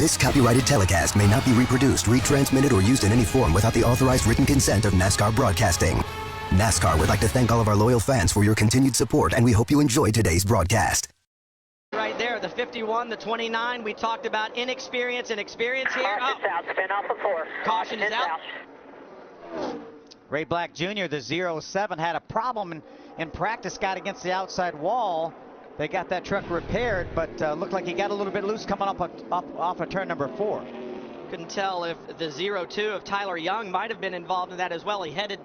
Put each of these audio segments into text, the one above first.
This copyrighted telecast may not be reproduced, retransmitted, or used in any form without the authorized written consent of NASCAR Broadcasting. NASCAR would like to thank all of our loyal fans for your continued support, and we hope you enjoy today's broadcast. Right there, the 51, the 29. We talked about inexperience and experience here. Caution out, spin off of 4. Caution is out. Ray Black Jr., the 07, had a problem in practice, got against the outside wall. They got that truck repaired, but looked like he got a little bit loose coming up off of turn number 4. Couldn't tell if the 02 of Tyler Young might have been involved in that as well. He headed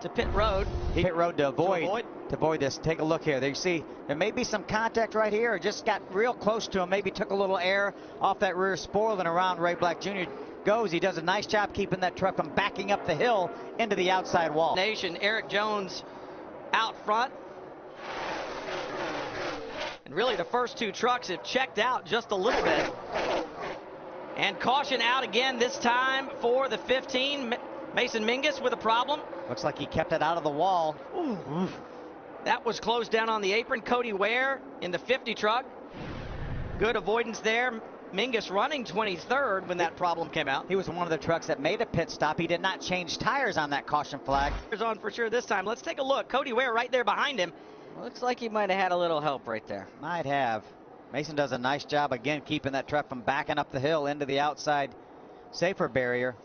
to pit road. Pit road to avoid this. Take a look here. There you see there may be some contact right here, or just got real close to him. Maybe took a little air off that rear spoiler, and around Ray Black Jr. goes. He does a nice job keeping that truck from backing up the hill into the outside wall. Nation, Eric Jones out front. And really the first two trucks have checked out just a little bit. And caution out again, this time for the 15. Mason Mingus with a problem. Looks like he kept it out of the wall. Ooh. That was closed down on the apron. Cody Ware in the 50 truck. Good avoidance there. Mingus running 23rd when that problem came out. He was one of the trucks that made a pit stop. He did not change tires on that caution flag. On for sure this time. Let's take a look. Cody Ware right there behind him. Looks like he might have had a little help right there. Might have. Mason does a nice job again keeping that truck from backing up the hill into the outside safer barrier.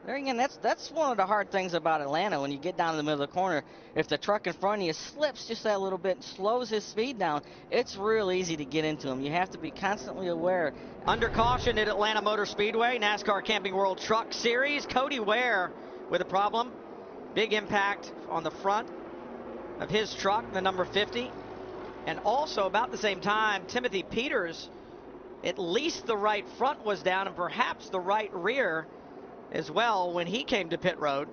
There again, that's one of the hard things about Atlanta. When you get down in the middle of the corner, if the truck in front of you slips just that little bit, slows his speed down, it's real easy to get into him. You have to be constantly aware. Under caution at Atlanta Motor Speedway, NASCAR Camping World Truck Series. Cody Ware with a problem. Big impact on the front of his truck, the number 50. And also about the same time, Timothy Peters, at least the right front was down, and perhaps the right rear as well when he came to pit road.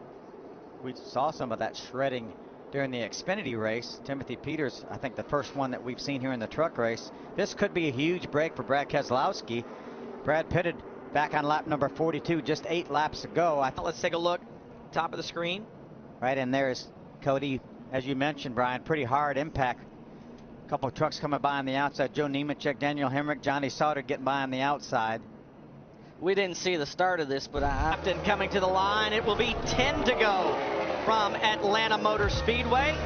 We saw some of that shredding during the Xfinity race. Timothy Peters, I think the first one that we've seen here in the truck race. This could be a huge break for Brad Keselowski. Brad pitted back on lap number 42 just 8 laps ago. Let's take a look. Top of the screen. Right, and there's Cody, as you mentioned, Brian, pretty hard impact. A couple of trucks coming by on the outside. Joe Nemechek, Daniel Hemrick, Johnny Sauter getting by on the outside. We didn't see the start of this, but Captain coming to the line. It will be 10 to go from Atlanta Motor Speedway.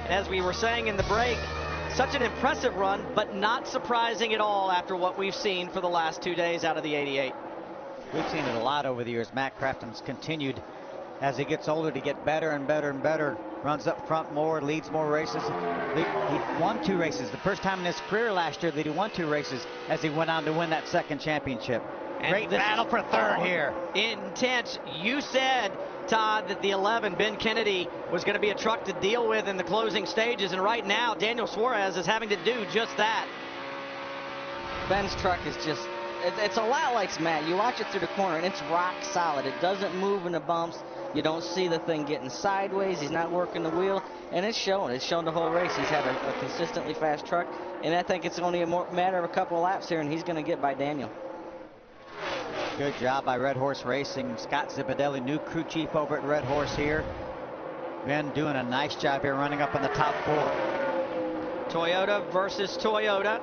As we were saying in the break, such an impressive run, but not surprising at all after what we've seen for the last 2 days out of the 88. We've seen it a lot over the years. Matt Crafton's continued as he gets older to get better and better and better. Runs up front more, leads more races. He won 2 races. The first time in his career last year that he won 2 races as he went on to win that second championship. Great battle for third here. Intense. You said, Todd, that the 11, Ben Kennedy, was going to be a truck to deal with in the closing stages, and right now Daniel Suarez is having to do just that. Ben's truck is just, it's a lot like Matt. You watch it through the corner and it's rock solid. It doesn't move in the bumps. You don't see the thing getting sideways. He's not working the wheel, and it's showing. It's shown the whole race. He's had a consistently fast truck, and I think it's only a matter of a couple of laps here, and he's going to get by Daniel. Good job by Red Horse Racing. Scott Zipadelli, new crew chief over at Red Horse here. Ben doing a nice job here running up in the top 4. Toyota versus Toyota.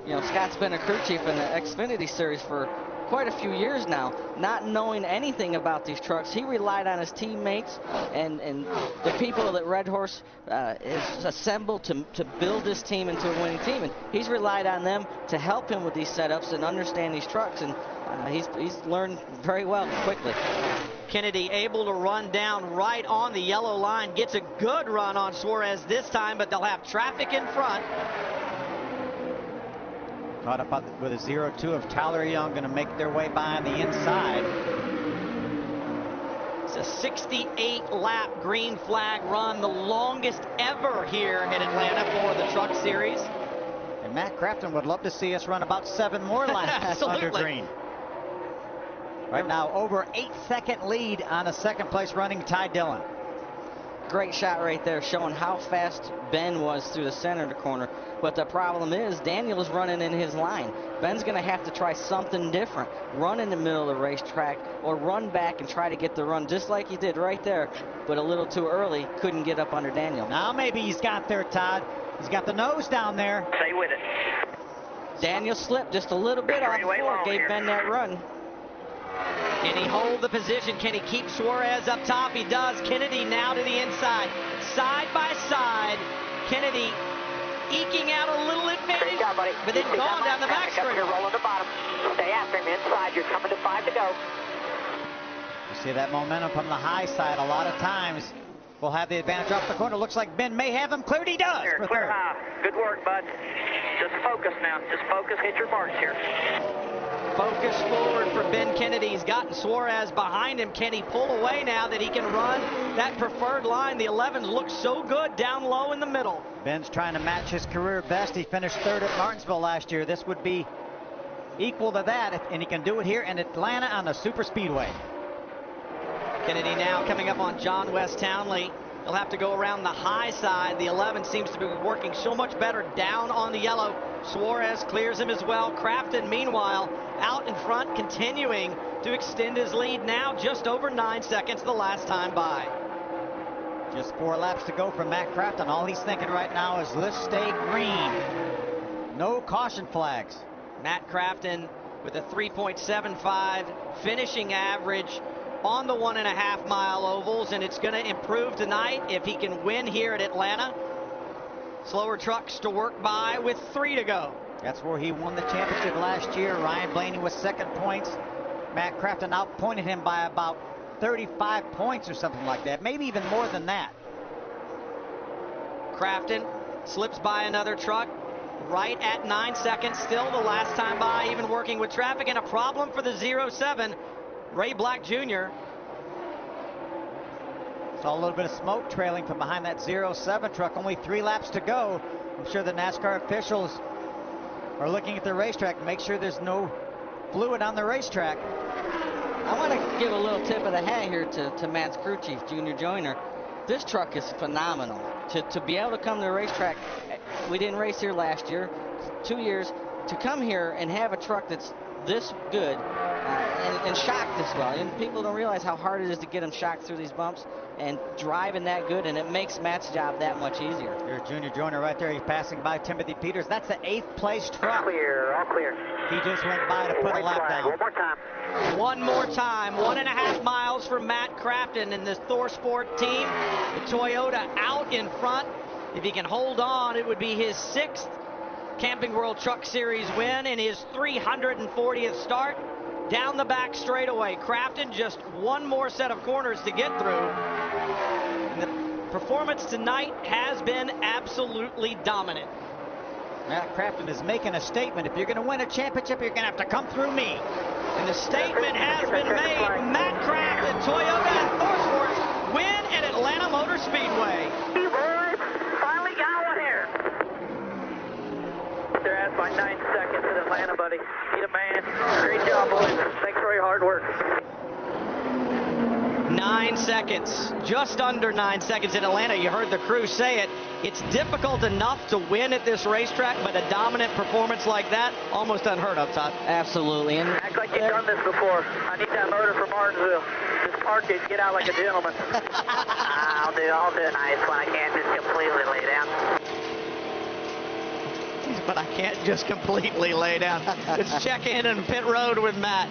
You know, Scott's been a crew chief in the Xfinity Series for quite a few years now, not knowing anything about these trucks. He relied on his teammates and the people that Red Horse is assembled to build this team into a winning team, and he's relied on them to help him with these setups and understand these trucks, and he's learned very well quickly. Kennedy able to run down right on the yellow line, gets a good run on Suarez this time, but they'll have traffic in front. Caught up with a 0-2 of Tyler Young, going to make their way by on the inside. It's a 68-lap green flag run, the longest ever here in Atlanta for the Truck Series. And Matt Crafton would love to see us run about 7 more laps under green. Right now, over 8-second lead on a second-place running Ty Dillon. Great shot right there, showing how fast Ben was through the center of the corner. But the problem is Daniel is running in his line. Ben's going to have to try something different. Run in the middle of the racetrack or run back and try to get the run just like he did right there, but a little too early. Couldn't get up under Daniel. Now maybe he's got there, Todd. He's got the nose down there. Stay with it. Daniel slipped just a little bit on the floor, gave Ben that run. Can he hold the position? Can he keep Suarez up top? He does. Kennedy now to the inside. Side by side. Kennedy eking out a little advantage, but then gone down the back straight. You're rolling the bottom. Stay after him inside. You're coming to 5 to go. You see that momentum from the high side a lot of times. Will have the advantage off the corner. Looks like Ben may have him cleared. He does. Clear, clear high. Good work, bud. Just focus now. Just focus. Hit your marks here. Focus forward for Ben Kennedy. He's gotten Suarez behind him. Can he pull away now that he can run that preferred line? The 11s look so good down low in the middle. Ben's trying to match his career best. He finished third at Martinsville last year. This would be equal to that, and he can do it here in Atlanta on the Super Speedway. Kennedy now coming up on John West Townley. He'll have to go around the high side. The 11 seems to be working so much better down on the yellow. Suarez clears him as well. Crafton, meanwhile, out in front, continuing to extend his lead now just over 9 seconds the last time by. Just 4 laps to go for Matt Crafton. All he's thinking right now is let's stay green. No caution flags. Matt Crafton with a 3.75 finishing average on the 1.5 mile ovals, and it's going to improve tonight if he can win here at Atlanta. Slower trucks to work by with 3 to go. That's where he won the championship last year. Ryan Blaney with second points. Matt Crafton outpointed him by about 35 points or something like that, maybe even more than that. Crafton slips by another truck right at 9 seconds, still the last time by, even working with traffic, and a problem for the 07, Ray Black Jr. Saw a little bit of smoke trailing from behind that 07 truck. Only 3 laps to go. I'm sure the NASCAR officials are looking at the racetrack to make sure there's no fluid on the racetrack. I want to give a little tip of the hat here to Matt's crew chief, Junior Joyner. This truck is phenomenal. To be able to come to the racetrack, we didn't race here last year, 2 years, to come here and have a truck that's this good and shocked this well. And people don't realize how hard it is to get them shocked through these bumps and driving that good, and it makes Matt's job that much easier. Here's Junior Joyner right there. He's passing by Timothy Peters. That's the 8th place truck. Clear, all clear. He just went by to put a lap down. One more time. One more time. 1.5 miles for Matt Crafton and the Thor Sport team. The Toyota out in front. If he can hold on, it would be his 6th Camping World Truck Series win and his 340th start. Down the back straightaway. Crafton just one more set of corners to get through. And the performance tonight has been absolutely dominant. Matt Crafton is making a statement. If you're going to win a championship, you're going to have to come through me. And the statement has been made. Matt Crafton, Toyota and Thor Sports win at Atlanta Motor Speedway. Hey, boys, finally got one here. They're at by 9 seconds in Atlanta, buddy. You're the man. Great job, boys. Thanks for your hard work. 9 seconds, just under 9 seconds in Atlanta. You heard the crew say it. It's difficult enough to win at this racetrack, but a dominant performance like that, almost unheard of, Todd. Absolutely. And act like you've done this before. I need that motor from Martinsville. Just park it and get out like a gentleman. I'll do a nice one. I can't just completely lay down. But I can't just completely lay down. Let's check in on pit road with Matt.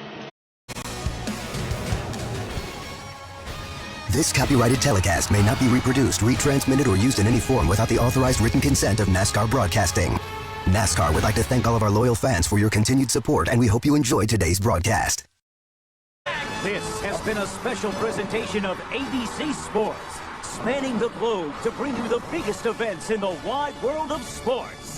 This copyrighted telecast may not be reproduced, retransmitted, or used in any form without the authorized written consent of NASCAR Broadcasting. NASCAR would like to thank all of our loyal fans for your continued support, and we hope you enjoyed today's broadcast. This has been a special presentation of ABC Sports, spanning the globe to bring you the biggest events in the wide world of sports.